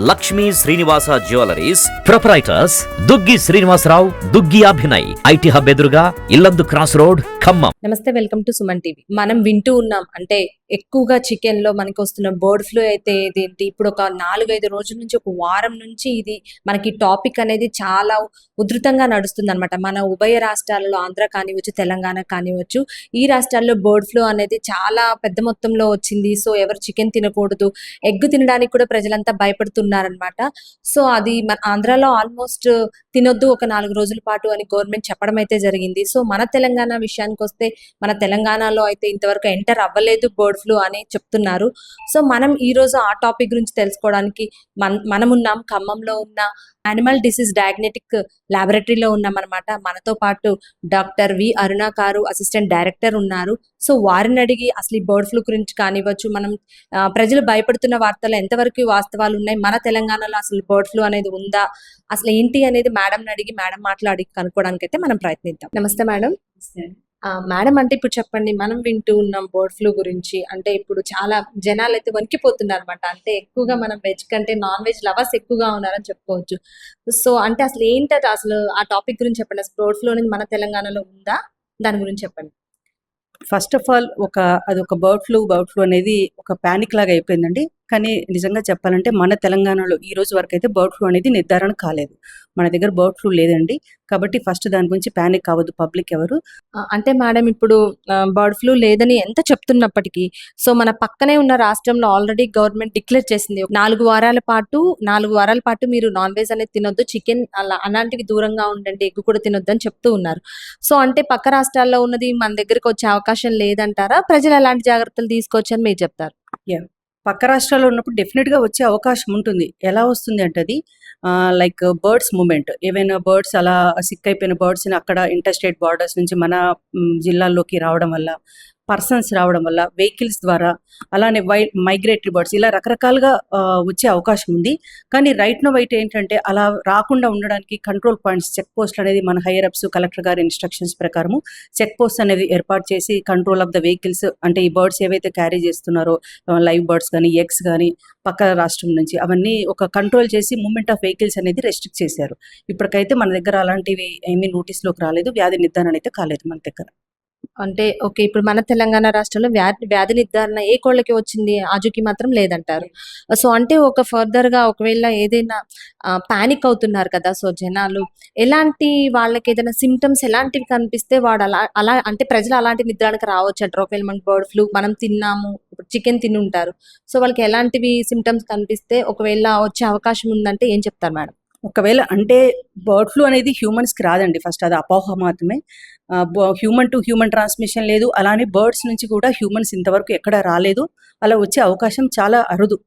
Lakshmi Srinivasa jewelleries proprietors Duggi Srinivasarao, Duggi Abhinay, IT hub ఎదురుగా Yellandu cross road, Khammam. నమస్తే, welcome to Suman TV. మనం వింటూ ఉన్నాం అంటే ఎక్కువగా చికెన్ లో మనకి వస్తున్న బర్డ్ ఫ్లూ అయితే ఇదేంటి ఇప్పుడు ఒక 4-5 రోజుల నుంచి, ఒక వారం నుంచి ఇది మనకి టాపిక్ అనేది చాలా ఉధృతంగా నడుస్తుంది అనమాట. మన ఉభయ రాష్ట్రాలలో, ఆంధ్ర కానివచ్చు, తెలంగాణ కానివచ్చు, ఈ రాష్ట్రాల్లో బర్డ్ ఫ్లూ అనేది చాలా పెద్ద మొత్తంలో వచ్చింది. సో ఎవరు చికెన్ తినకూడదు, ఎగ్ తినడానికి కూడా ప్రజలంతా భయపడుతున్నారనమాట. సో అది మన ఆంధ్రాలో ఆల్మోస్ట్ తినొద్దు ఒక 4 రోజుల పాటు అని గవర్నమెంట్ చెప్పడం అయితే జరిగింది. సో మన తెలంగాణ విషయానికి వస్తే, మన తెలంగాణలో అయితే ఇంతవరకు ఎంటర్ అవ్వలేదు బర్డ్ ఫ్లూ అని చెప్తున్నారు. సో మనం ఈ రోజు ఆ టాపిక్ గురించి తెలుసుకోవడానికి మనం ఉన్నాం ఖమ్మంలో ఉన్న యానిమల్ డిసీజ్ డయాగ్నోస్టిక్ ల్యాబొరేటరీలో ఉన్నాం అనమాట. మనతో పాటు డాక్టర్ వి అరుణ గారు, అసిస్టెంట్ డైరెక్టర్ ఉన్నారు. సో వారిని అడిగి అసలు ఈ బర్డ్ ఫ్లూ గురించి కానివ్వచ్చు, మనం ప్రజలు భయపడుతున్న వార్తలు ఎంతవరకు వాస్తవాలు ఉన్నాయి, మన తెలంగాణలో అసలు బర్డ్ ఫ్లూ అనేది ఉందా, అసలు ఏంటి అనేది మేడంని అడిగి, మేడం మాట్లాడి కనుక్కోవడానికి అయితే మనం ప్రయత్నిద్దాం. నమస్తే మేడం. మేడం, అంటే ఇప్పుడు చెప్పండి, మనం వింటూ ఉన్నాం బర్డ్ ఫ్లూ గురించి. అంటే ఇప్పుడు చాలా జనాలు అయితే వణికిపోతున్నారు అనమాట. అంటే ఎక్కువగా మనం వెజ్ కంటే నాన్ వెజ్ లవర్స్ ఎక్కువగా ఉన్నారని చెప్పుకోవచ్చు. సో అంటే అసలు ఏంటది, అసలు ఆ టాపిక్ గురించి చెప్పండి. అసలు బర్డ్ ఫ్లూ అనేది మన తెలంగాణలో ఉందా, దాని గురించి చెప్పండి. ఫస్ట్ ఆఫ్ ఆల్ అదొక బర్డ్ ఫ్లూ అనేది ఒక ప్యానిక్ లాగా అయిపోయిందండి. కానీ నిజంగా చెప్పాలంటే మన తెలంగాణలో ఈ రోజు వరకు అయితే బర్డ్ ఫ్లూ అనేది నిర్ధారణ కాలేదు. మన దగ్గర బర్డ్ ఫ్లూ లేదండి. కాబట్టి ఫస్ట్ దాని గురించి ప్యానిక్ అవ్వద్దు పబ్లిక్ ఎవరు. అంటే మేడం, ఇప్పుడు బర్డ్ ఫ్లూ లేదని ఎంత చెప్తున్నప్పటికీ, సో మన పక్కనే ఉన్న రాష్ట్రంలో ఆల్రెడీ గవర్నమెంట్ డిక్లేర్ చేసింది, 4 వారాల పాటు మీరు నాన్ వెజ్ అనేది తినొద్దు, చికెన్ అలాంటివి దూరంగా ఉండండి, ఎగ్ కూడా తినొద్దు అని చెప్తూ ఉన్నారు. సో అంటే పక్క రాష్ట్రాల్లో ఉన్నది మన దగ్గరకు వచ్చే అవకాశం లేదంటారా? ప్రజలు ఎలాంటి జాగ్రత్తలు తీసుకోవచ్చు అని మీరు చెప్తారు? పక్క రాష్ట్రాల్లో ఉన్నప్పుడు డెఫినెట్గా వచ్చే అవకాశం ఉంటుంది. ఎలా వస్తుంది అంటే అది లైక్ బర్డ్స్ మూమెంట్, ఏవైనా బర్డ్స్ అలా సిక్ అయిపోయిన బర్డ్స్ని అక్కడ ఇంటర్స్టేట్ బార్డర్స్ నుంచి మన జిల్లాల్లోకి రావడం వల్ల, పర్సన్స్ రావడం వల్ల, వెహికల్స్ ద్వారా, అలానే మైగ్రేటరీ బర్డ్స్, ఇలా రకరకాలుగా వచ్చే అవకాశం ఉంది. కానీ రైట్ నో వైట్ ఏంటంటే అలా రాకుండా ఉండడానికి కంట్రోల్ పాయింట్స్, చెక్ పోస్ట్ అనేది మన హైయర్ అప్స్, కలెక్టర్ గారి ఇన్స్ట్రక్షన్స్ ప్రకారము చెక్ పోస్ట్ అనేది ఏర్పాటు చేసి కంట్రోల్ ఆఫ్ ద వెహికల్స్, అంటే ఈ బర్డ్స్ ఏవైతే క్యారీ చేస్తున్నారో లైవ్ బర్డ్స్ కానీ, ఎగ్స్ కానీ పక్క రాష్ట్రం నుంచి, అవన్నీ ఒక కంట్రోల్ చేసి మూవ్మెంట్ ఆఫ్ వెహికల్స్ అనేది రెస్ట్రిక్ట్ చేశారు. ఇప్పటికైతే మన దగ్గర అలాంటివి ఏమీ నోటీస్లోకి రాలేదు. వ్యాధి నిర్ధారణ అయితే కాలేదు మన దగ్గర. అంటే ఓకే, ఇప్పుడు మన తెలంగాణ రాష్ట్రంలో వ్యాధి నిర్ధారణ ఏ కోళ్ళకి వచ్చింది, ఆజుకి మాత్రం లేదంటారు. సో అంటే ఒక ఫర్దర్ గా ఒకవేళ ఏదైనా పానిక్ అవుతున్నారు కదా, సో జనాలు ఎలాంటి వాళ్ళకి ఏదైనా సిమ్టమ్స్ ఎలాంటివి కనిపిస్తే వాడు అలా అంటే ప్రజలు అలాంటి నిర్ధారణకు రావచ్చు అంటారు. ఒకవేళ మనకి బర్డ్ ఫ్లూ, మనం తిన్నాము, చికెన్ తిని ఉంటారు, సో వాళ్ళకి ఎలాంటివి సిమ్టమ్స్ కనిపిస్తే ఒకవేళ వచ్చే అవకాశం ఉందంటే ఏం చెప్తారు మేడం? ఒకవేళ అంటే బర్డ్ ఫ్లూ అనేది హ్యూమన్స్కి రాదండి. ఫస్ట్ అది అపోహ మాత్రమే. హ్యూమన్ టు హ్యూమన్ ట్రాన్స్మిషన్ లేదు. అలానే బర్డ్స్ నుంచి కూడా హ్యూమన్స్ ఇంతవరకు ఎక్కడ రాలేదు. అలా వచ్చే అవకాశం చాలా అరుదు.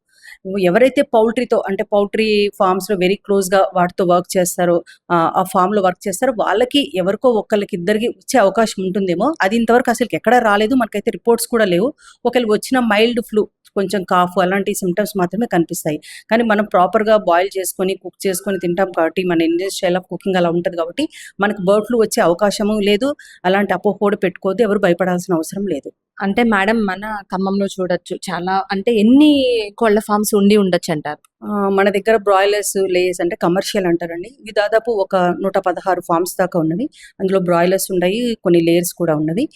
ఎవరైతే పౌల్ట్రీతో, అంటే పౌల్ట్రీ ఫార్మ్స్లో వెరీ క్లోజ్గా వాటితో వర్క్ చేస్తారో, ఆ ఫామ్లో వర్క్ చేస్తారో వాళ్ళకి ఎవరికో ఒకళ్ళకి ఇద్దరికి వచ్చే అవకాశం ఉంటుందేమో. అది ఇంతవరకు అసలు ఎక్కడ రాలేదు, మనకైతే రిపోర్ట్స్ కూడా లేవు. ఒకవేళ వచ్చిన మైల్డ్ ఫ్లూ, కొంచెం కాఫ్, అలాంటి సిమ్టమ్స్ మాత్రమే కనిపిస్తాయి. కానీ మనం ప్రాపర్గా బాయిల్ చేసుకొని, కుక్ చేసుకొని తింటాం కాబట్టి, మన ఇండియన్ స్టైల్ ఆఫ్ కుకింగ్ అలా ఉంటుంది కాబట్టి మనకు బర్డ్ ఫ్లూ వచ్చే అవకాశము లేదు. అలాంటి అపోహ కూడా పెట్టుకోవద్దు, ఎవరు భయపడాల్సిన అవసరం లేదు. అంటే మేడం, మన ఖమ్మంలో చూడొచ్చు చాలా, అంటే ఎన్ని కోళ్ల ఫార్మ్స్ ఉండి ఉండొచ్చు అంటారు? మన దగ్గర బ్రాయిలర్స్, లేయర్స్ అంటే కమర్షియల్ అంటారండి. ఇవి దాదాపు ఒక 116 ఫార్మ్స్ దాకా ఉన్నవి. అందులో బ్రాయిలర్స్ ఉన్నాయి, కొన్ని లేయర్స్ కూడా ఉన్నవి.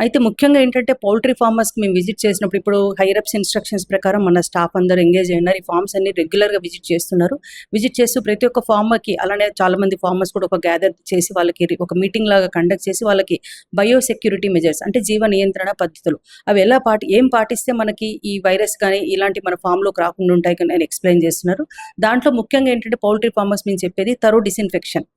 అయితే ముఖ్యంగా ఏంటంటే పౌల్ట్రీ ఫార్మర్స్కి మేము విజిట్ చేసినప్పుడు, ఇప్పుడు హైయర్ అప్స్ ఇన్స్ట్రక్షన్స్ ప్రకారం మన స్టాఫ్ అందరూ ఎంగేజ్ అయినారు. ఈ ఫార్మ్స్ అన్ని రెగ్యులర్గా విజిట్ చేస్తున్నారు. విజిట్ చేస్తూ ప్రతి ఒక్క ఫార్మర్కి, అలానే చాలామంది ఫార్మర్స్ కూడా ఒక గ్యాదర్ చేసి వాళ్ళకి ఒక మీటింగ్ లాగా కండక్ట్ చేసి వాళ్ళకి బయోసెక్యూరిటీ మెజర్స్, అంటే జీవ నియంత్రణ పద్ధతులు, అవి ఏం పాటిస్తే మనకి ఈ వైరస్ కానీ ఇలాంటి మన ఫామ్లోకి రాకుండా ఉంటాయి కానీ అని ఎక్స్ప్లెయిన్ చేస్తున్నారు. దాంట్లో ముఖ్యంగా ఏంటంటే పౌల్ట్రీ ఫార్మర్స్ మేము చెప్పేది థరో డిస్ఇన్ఫెక్షన్.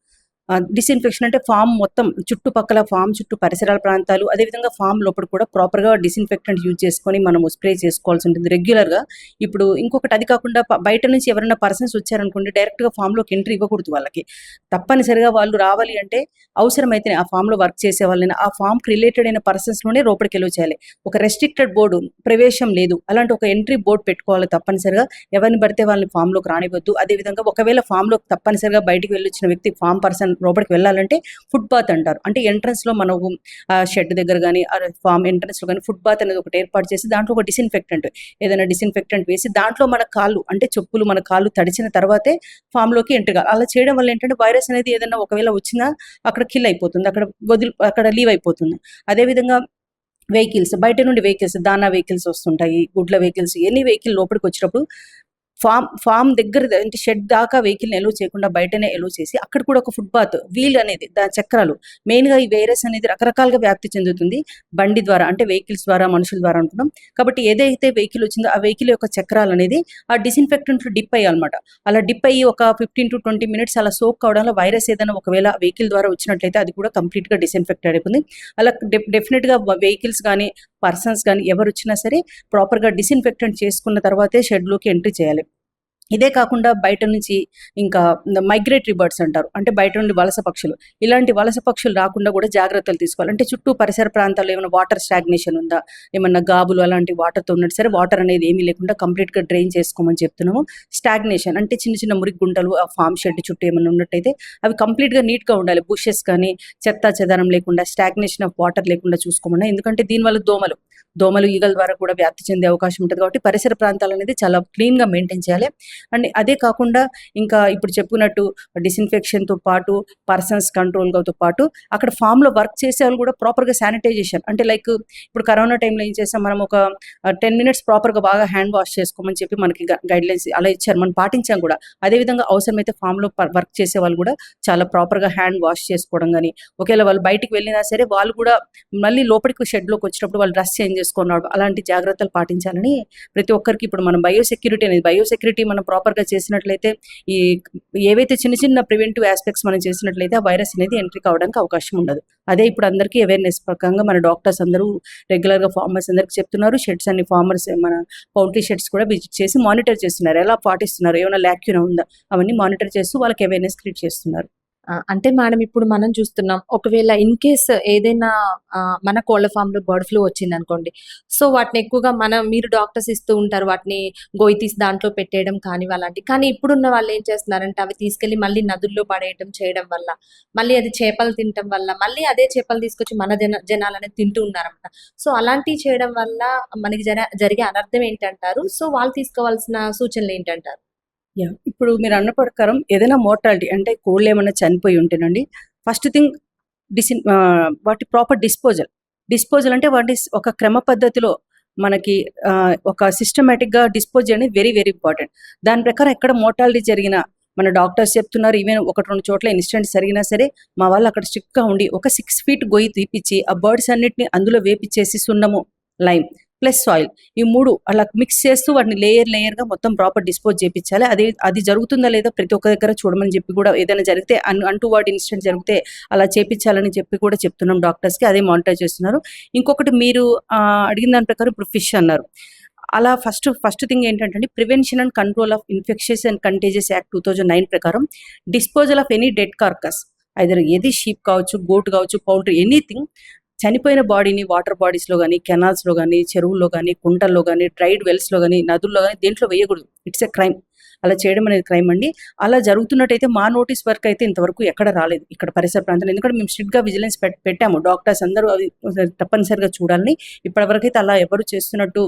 డిస్ఇన్ఫెక్షన్ అంటే ఫామ్ మొత్తం చుట్టుపక్కల, ఫామ్ చుట్టూ పరిసరాల ప్రాంతాలు, అదేవిధంగా ఫామ్ లోపల కూడా ప్రాపర్గా డిస్ఇన్ఫెక్టెంట్ యూజ్ చేసుకొని మనము స్ప్రే చేసుకోవాల్సి ఉంటుంది రెగ్యులర్గా. ఇప్పుడు ఇంకొకటి, అది కాకుండా బయట నుంచి ఎవరైనా పర్సన్స్ వచ్చారనుకోండి, డైరెక్ట్గా ఫామ్లోకి ఎంట్రీ ఇవ్వకూడదు. వాళ్ళకి తప్పనిసరిగా వాళ్ళు రావాలి అంటే అవసరమైతే ఆ ఫామ్లో వర్క్ చేసే వాళ్ళని, ఆ ఫామ్కి రిలేటెడ్ అయిన పర్సన్స్లోనే లోపలికి వెళ్ళి చేయాలి. ఒక రెస్ట్రిక్టెడ్ బోర్డు, ప్రవేశం లేదు, అలాంటి ఒక ఎంట్రీ బోర్డు పెట్టుకోవాలి తప్పనిసరిగా. ఎవరిని పడితే వాళ్ళని ఫామ్లోకి రానివ్వద్దు. అదేవిధంగా ఒకవేళ ఫామ్లోకి తప్పనిసరిగా బయటికి వెళ్ళొచ్చిన వ్యక్తి, ఫామ్ పర్సన్ లోపలికి వెళ్ళాలంటే ఫుట్ బాత్ అంటారు. అంటే ఎంట్రన్స్లో మనకు షెడ్ దగ్గర కానీ ఫామ్ ఎంట్రన్స్లో కానీ ఫుట్ బాత్ అనేది ఒకటి ఏర్పాటు చేసి దాంట్లో ఒక డిస్ఇన్ఫెక్టెంట్ ఏదైనా డిస్ఇన్ఫెక్టెంట్ వేసి దాంట్లో మన కాళ్ళు అంటే చెప్పులు మన కాళ్ళు తడిచిన తర్వాతే ఫామ్లోకి ఎంటర్ కావాలి. అలా చేయడం వల్ల ఏంటంటే వైరస్ అనేది ఏదైనా ఒకవేళ వచ్చినా అక్కడ కిల్ అయిపోతుంది, అక్కడ లీవ్ అయిపోతుంది. అదేవిధంగా వెహికల్స్ బయట నుండి వెహికల్స్ దానా వెహికల్స్ వస్తుంటాయి, గుడ్ల వెహికల్స్, ఎన్ని వెహికల్ లోపలికి వచ్చినప్పుడు ఫామ్ దగ్గర అంటే షెడ్ దాకా వెహికల్ని ఎలో చేయకుండా బయటనే ఎలో చేసి అక్కడ కూడా ఒక ఫుట్ బాత్ వీల్ అనేది దాని చక్రాలు మెయిన్గా ఈ వైరస్ అనేది రకరకాలుగా వ్యాప్తి చెందుతుంది బండి ద్వారా అంటే వెహికల్స్ ద్వారా మనుషుల ద్వారా అనుకున్నాం. కాబట్టి ఏదైతే వెహికల్ వచ్చిందో ఆ వెహికల్ యొక్క చక్రాలు అనేది ఆ డిస్ఇన్ఫెక్టెంట్లు డిప్ అయ్యాలన్నమాట. అలా డిప్ అయ్యి ఒక 15 to 20 minutes అలా సోక్ కావడంలో వైరస్ ఏదైనా ఒకవేళ వెహికల్ ద్వారా వచ్చినట్లయితే అది కూడా కంప్లీట్గా డిస్ఇన్ఫెక్ట్ అయిపోతుంది. అలా డెఫినెట్గా వెహికల్స్ కానీ పర్సన్స్ కానీ ఎవరు వచ్చినా సరే ప్రాపర్గా డిస్ఇన్ఫెక్టెంట్ చేసుకున్న తర్వాతే షెడ్లోకి ఎంట్రీ చేయాలి. ఇదే కాకుండా బయట నుంచి ఇంకా మైగ్రేటరీ బర్డ్స్ అంటారు, అంటే బయట నుండి వలస పక్షులు, ఇలాంటి వలస పక్షులు రాకుండా కూడా జాగ్రత్తలు తీసుకోవాలి. అంటే చుట్టూ పరిసర ప్రాంతాల్లో ఏమైనా వాటర్ స్టాగ్నేషన్ ఉందా, ఏమన్నా గాబులు అలాంటి వాటర్తో ఉన్నట్టు సరే వాటర్ అనేది ఏమీ లేకుండా కంప్లీట్గా డ్రైన్ చేసుకోమని చెప్తున్నాము. స్టాగ్నేషన్ అంటే చిన్న చిన్న మురికి గుంటలు ఆ ఫామ్ షెడ్ చుట్టూ ఏమైనా ఉన్నట్టయితే అవి కంప్లీట్గా నీట్గా ఉండాలి. బుషెస్ కానీ చెత్త చెదారం లేకుండా స్టాగ్నేషన్ ఆఫ్ వాటర్ లేకుండా చూసుకోమన్నా. ఎందుకంటే దీనివల్ల దోమలు ఈగల ద్వారా కూడా వ్యాప్తి చెందే అవకాశం ఉంటుంది. కాబట్టి పరిసర ప్రాంతాలు అనేది చాలా క్లీన్గా మెయింటైన్ చేయాలి. అండ్ అదే కాకుండా ఇంకా ఇప్పుడు చెప్పుకున్నట్టు డిస్ఇన్ఫెక్షన్తో పాటు పర్సన్స్ కంట్రోల్తో పాటు అక్కడ ఫామ్లో వర్క్ చేసే వాళ్ళు కూడా ప్రాపర్గా శానిటైజేషన్ అంటే లైక్ ఇప్పుడు కరోనా టైంలో ఏం చేసాం మనం ఒక 10 minutes ప్రాపర్గా బాగా హ్యాండ్ వాష్ చేసుకోమని చెప్పి మనకి గైడ్లైన్స్ అలా ఇచ్చారు, మనం పాటించాం కూడా. అదేవిధంగా అవసరమైతే ఫామ్లో వర్క్ చేసే వాళ్ళు కూడా చాలా ప్రాపర్గా హ్యాండ్ వాష్ చేసుకోవడం కానీ, ఒకవేళ వాళ్ళు బయటికి వెళ్ళినా సరే వాళ్ళు కూడా మళ్ళీ లోపలికి షెడ్లోకి వచ్చినప్పుడు వాళ్ళు డ్రెస్ చేంజ్ చేసుకున్నాడు అలాంటి జాగ్రత్తలు పాటించాలని ప్రతి ఒక్కరికి ఇప్పుడు మనం బయోసెక్యూరిటీ మనం ప్రాపర్గా చేసినట్లయితే ఈ ఏవైతే చిన్న చిన్న ప్రివెంటివ్ ఆస్పెక్ట్స్ మనం చేసినట్లయితే ఆ వైరస్ అనేది ఎంట్రీ కావడానికి అవకాశం ఉండదు. అదే ఇప్పుడు అందరికీ అవేర్నెస్ ప్రకారంగా మన డాక్టర్స్ అందరూ రెగ్యులర్గా ఫార్మర్స్ అందరికి చెప్తున్నారు. షెడ్స్ అన్ని ఫార్మర్స్ మన పౌల్ట్రీ షెడ్స్ కూడా విజిట్ చేసి మానిటర్ చేస్తున్నారు, ఎలా పాటిస్తున్నారు, ఏమైనా ల్యాక్యూనా ఉందా అవన్నీ మానిటర్ చేస్తూ వాళ్ళకి అవేర్నెస్ క్రియేట్ చేస్తున్నారు. అంటే మేడం ఇప్పుడు మనం చూస్తున్నాం ఒకవేళ ఇన్ కేస్ ఏదైనా మన కోళ్ల ఫామ్ లో బర్డ్ ఫ్లూ వచ్చింది అనుకోండి, సో వాటిని ఎక్కువగా మీరు డాక్టర్స్ ఇస్తూ ఉంటారు, వాటిని గోయి తీసి దాంట్లో పెట్టేయడం కానీ అలాంటి. కానీ ఇప్పుడున్న వాళ్ళు ఏం చేస్తున్నారంటే అవి తీసుకెళ్లి మళ్ళీ నదుల్లో పడేయడం చేయడం వల్ల మళ్ళీ అది చేపలు తినడం వల్ల మళ్ళీ అదే చేపలు తీసుకొచ్చి మన జనాలు అనేది తింటూ ఉన్నారన్నమాట. సో అలాంటివి చేయడం వల్ల మనకి జరిగే అనర్థం ఏంటంటారు? సో వాళ్ళు తీసుకోవాల్సిన సూచనలు ఏంటంటారు? ఇప్పుడు మీరు అన్న ప్రకారం ఏదైనా మోర్టాలిటీ అంటే కోళ్ళు ఏమైనా చనిపోయి ఉంటేనండి, ఫస్ట్ థింగ్ వాటి ప్రాపర్ డిస్పోజల్ అంటే వాటి ఒక క్రమ పద్ధతిలో మనకి ఒక సిస్టమేటిక్గా డిస్పోజ్ చేయడం వెరీ వెరీ ఇంపార్టెంట్. దాని ప్రకారం ఎక్కడ మోర్టాలిటీ జరిగినా మన డాక్టర్స్ చెప్తున్నారు, ఈవెన్ 1-2 చోట్ల ఇన్సిడెంట్స్ జరిగినా సరే మా వాళ్ళు అక్కడ స్ట్రిక్ట్గా ఉండి ఒక 6 feet గొయ్యి తీపిచ్చి ఆ బర్డ్స్ అన్నిటిని అందులో వేపిచ్చేసి సున్నము, లైమ్ ప్లస్ సాయిల్ ఈ 3 అలా మిక్స్ చేస్తూ వాటిని లేయర్గా మొత్తం ప్రాపర్ డిస్పోజ్ చేయించాలి. అది జరుగుతుందా లేదా ప్రతి ఒక్క దగ్గర చూడమని చెప్పి కూడా ఏదైనా జరిగితే అంటువార్డ్ ఇన్సిడెంట్ జరిగితే అలా చేయించాలని చెప్పి కూడా చెప్తున్నాం డాక్టర్స్కి, అదే మానిటర్ చేస్తున్నారు. ఇంకొకటి మీరు అడిగిన దాని ప్రకారం ఇప్పుడు ఫిష్ అన్నారు, అలా ఫస్ట్ థింగ్ ఏంటంటే prevention and control of infections and contagious act 2009 ప్రకారం disposal of any dead carcass either ఏది షీప్ కావచ్చు, గోట్ కావచ్చు, పౌల్ట్రీ ఎనీథింగ్ చనిపోయిన బాడీని వాటర్ బాడీస్లో కానీ, కెనాల్స్లో కానీ, చెరువుల్లో కానీ, కుంటల్లో కానీ, డ్రైడ్ వెల్స్లో కానీ, నదుల్లో కానీ దేంట్లో వేయకూడదు. It's a crime. అలా చేయడం అనేది క్రైమ్ అండి. అలా జరుగుతున్నట్టయితే మా నోటీస్ వర్క్ అయితే ఇంతవరకు ఎక్కడ రాలేదు ఇక్కడ పరిసర ప్రాంతాలు. ఎందుకంటే మేము స్ట్రిక్ట్గా విజిలెన్స్ పెట్టాము, డాక్టర్స్ అందరూ అవి తప్పనిసరిగా చూడాలని. ఇప్పటివరకు అయితే అలా ఎవరు చేస్తున్నట్టు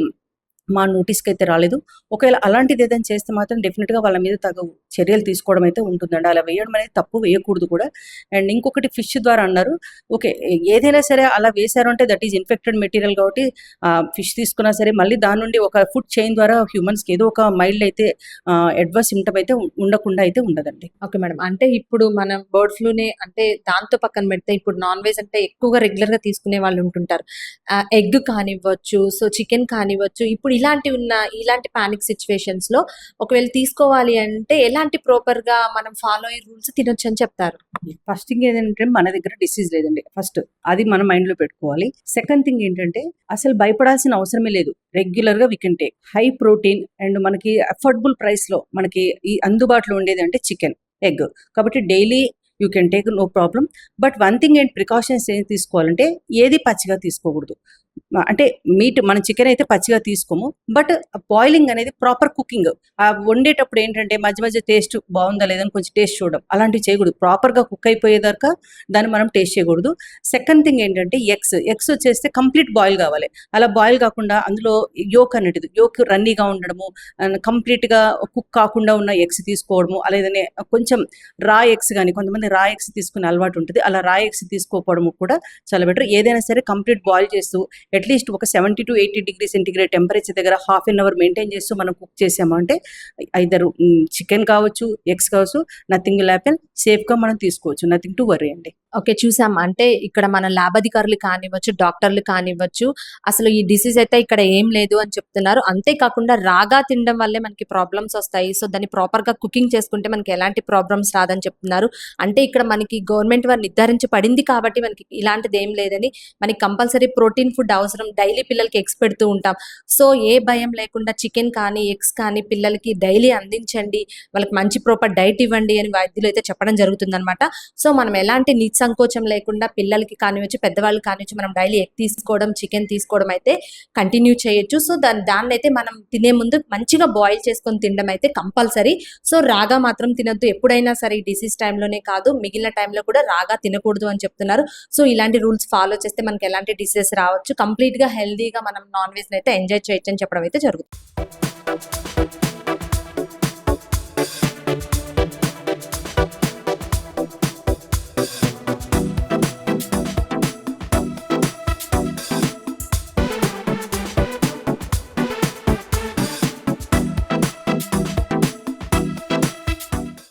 మా నోటీస్కి అయితే రాలేదు. ఒకవేళ అలాంటిది ఏదైనా చేస్తే మాత్రం డెఫినెట్గా వాళ్ళ మీద తగు చర్యలు తీసుకోవడం అయితే ఉంటుందండి. అలా వేయడం అనేది తప్పు, వేయకూడదు కూడా. అండ్ ఇంకొకటి ఫిష్ ద్వారా అన్నారు, ఓకే ఏదైనా సరే అలా వేశారు అంటే దట్ ఈజ్ ఇన్ఫెక్టెడ్ మెటీరియల్ కాబట్టి ఫిష్ తీసుకున్నా సరే మళ్ళీ దాని నుండి ఒక ఫుడ్ చైన్ ద్వారా హ్యూమన్స్కి ఏదో ఒక మైల్డ్ అయితే అడ్వర్స్ సిమ్టమ్ అయితే ఉండకుండా అయితే ఉండదండి. ఓకే మేడం, అంటే ఇప్పుడు మనం బర్డ్ ఫ్లూనే అంటే దాంతో పక్కన పెడితే ఇప్పుడు నాన్ వెజ్ అంటే ఎక్కువగా రెగ్యులర్గా తీసుకునే వాళ్ళు ఉంటుంటారు, ఎగ్ కానివ్వచ్చు, సో చికెన్ కానివ్వచ్చు. ఇప్పుడు ఇలాంటి పానిక్ సిచ్యువేషన్స్ లో ఒకవేళ తీసుకోవాలి అంటే ఎలాంటి ప్రాపర్ గా మనం ఫాలో అయ్యే రూల్స్ తినొచ్చు అని చెప్తారు? ఫస్ట్ థింగ్ ఏంటంటే మన దగ్గర డిసీజ్ లేదండి, ఫస్ట్ అది మన మైండ్ లో పెట్టుకోవాలి. సెకండ్ థింగ్ ఏంటంటే అసలు భయపడాల్సిన అవసరమే లేదు. రెగ్యులర్ గా we can take high protein and మనకి అఫోర్డబుల్ ప్రైస్ లో మనకి ఈ అందుబాటులో ఉండేది అంటే చికెన్, ఎగ్. కాబట్టి daily you can take, no problem. But one thing precautions ఏం తీసుకోవాలంటే ఏది పచ్చిగా తీసుకోకూడదు. అంటే మీట్ మన చికెన్ అయితే పచ్చిగా తీసుకోము, బట్ బాయిలింగ్ అనేది ప్రాపర్ కుకింగ్. వండేటప్పుడు ఏంటంటే మధ్య మధ్య టేస్ట్ బాగుందా లేదని కొంచెం టేస్ట్ చూడడం అలాంటివి చేయకూడదు. ప్రాపర్గా కుక్ అయిపోయేదాకా దాన్ని మనం టేస్ట్ చేయకూడదు. సెకండ్ థింగ్ ఏంటంటే ఎగ్స్ వచ్చేస్తే కంప్లీట్ బాయిల్ కావాలి. అలా బాయిల్ కాకుండా అందులో యోక్ రన్నీగా ఉండడము, కంప్లీట్గా కుక్ కాకుండా ఉన్న ఎగ్స్ తీసుకోవడము, అలాగే కొంచెం రా ఎగ్స్ కానీ కొంతమంది రా ఎగ్స్ తీసుకునే అలవాటు ఉంటుంది, అలా రా ఎగ్స్ తీసుకోకపోవడము కూడా చాలా బెటర్. ఏదైనా సరే కంప్లీట్ బాయిల్ చేస్తూ అట్లీస్ట్ ఒక 70 to 80 డిగ్రీ సెంటిగ్రేడ్ టెంపరేచర్ దగ్గర హాఫ్ అన్ అవర్ మెయింటైన్ చేస్తూ మనం కుక్ చేసాము అంటే ఐదర్ చికెన్ కావచ్చు, ఎగ్స్ కావచ్చు, నథింగ్ విల్ హ్యాపెన్, సేఫ్గా మనం తీసుకోవచ్చు, నథింగ్ టు వరీ అండి. ఓకే, చూసాం. అంటే ఇక్కడ మన ల్యాబ్ అధికారులు కానివ్వచ్చు, డాక్టర్లు కానివ్వచ్చు, అసలు ఈ డిసీజ్ అయితే ఇక్కడ ఏం లేదు అని చెప్తున్నారు. అంతేకాకుండా రాగా తినడం వల్లే మనకి ప్రాబ్లమ్స్ వస్తాయి. సో దాన్ని ప్రాపర్గా కుకింగ్ చేసుకుంటే మనకి ఎలాంటి ప్రాబ్లమ్స్ రాదని చెప్తున్నారు. అంటే ఇక్కడ మనకి గవర్నమెంట్ వారు నిర్ధారించబడింది కాబట్టి మనకి ఇలాంటిది ఏం లేదని, మనకి కంపల్సరీ ప్రోటీన్ ఫుడ్ అవసరం. డైలీ పిల్లలకి ఎగ్స్ పెడుతూ ఉంటాం. సో ఏ భయం లేకుండా చికెన్ కానీ ఎగ్స్ కానీ పిల్లలకి డైలీ అందించండి, వాళ్ళకి మంచి ప్రాపర్ డైట్ ఇవ్వండి అని వైద్యులు అయితే చెప్పడం జరుగుతుంది అనమాట. సో మనం ఎలాంటి సంకోచం లేకుండా పిల్లలకి కానివచ్చు, పెద్దవాళ్ళు కానివచ్చు, మనం డైలీ ఎగ్ తీసుకోవడం, చికెన్ తీసుకోవడం అయితే కంటిన్యూ చేయొచ్చు. సో దాన్ని అయితే మనం తినే ముందు మంచిగా బాయిల్ చేసుకొని తినడం అయితే కంపల్సరీ. సో రాగా మాత్రం తినొద్దు ఎప్పుడైనా సరే, ఈ డిసీజ్ టైంలోనే కాదు మిగిలిన టైంలో కూడా రాగా తినకూడదు అని చెప్తున్నారు. సో ఇలాంటి రూల్స్ ఫాలో చేస్తే మనకి ఎలాంటి డిసీజెస్ రావచ్చు, కంప్లీట్గా హెల్దీగా మనం నాన్ వెజ్ అయితే ఎంజాయ్ చేయొచ్చు అని చెప్పడం అయితే జరుగుతుంది.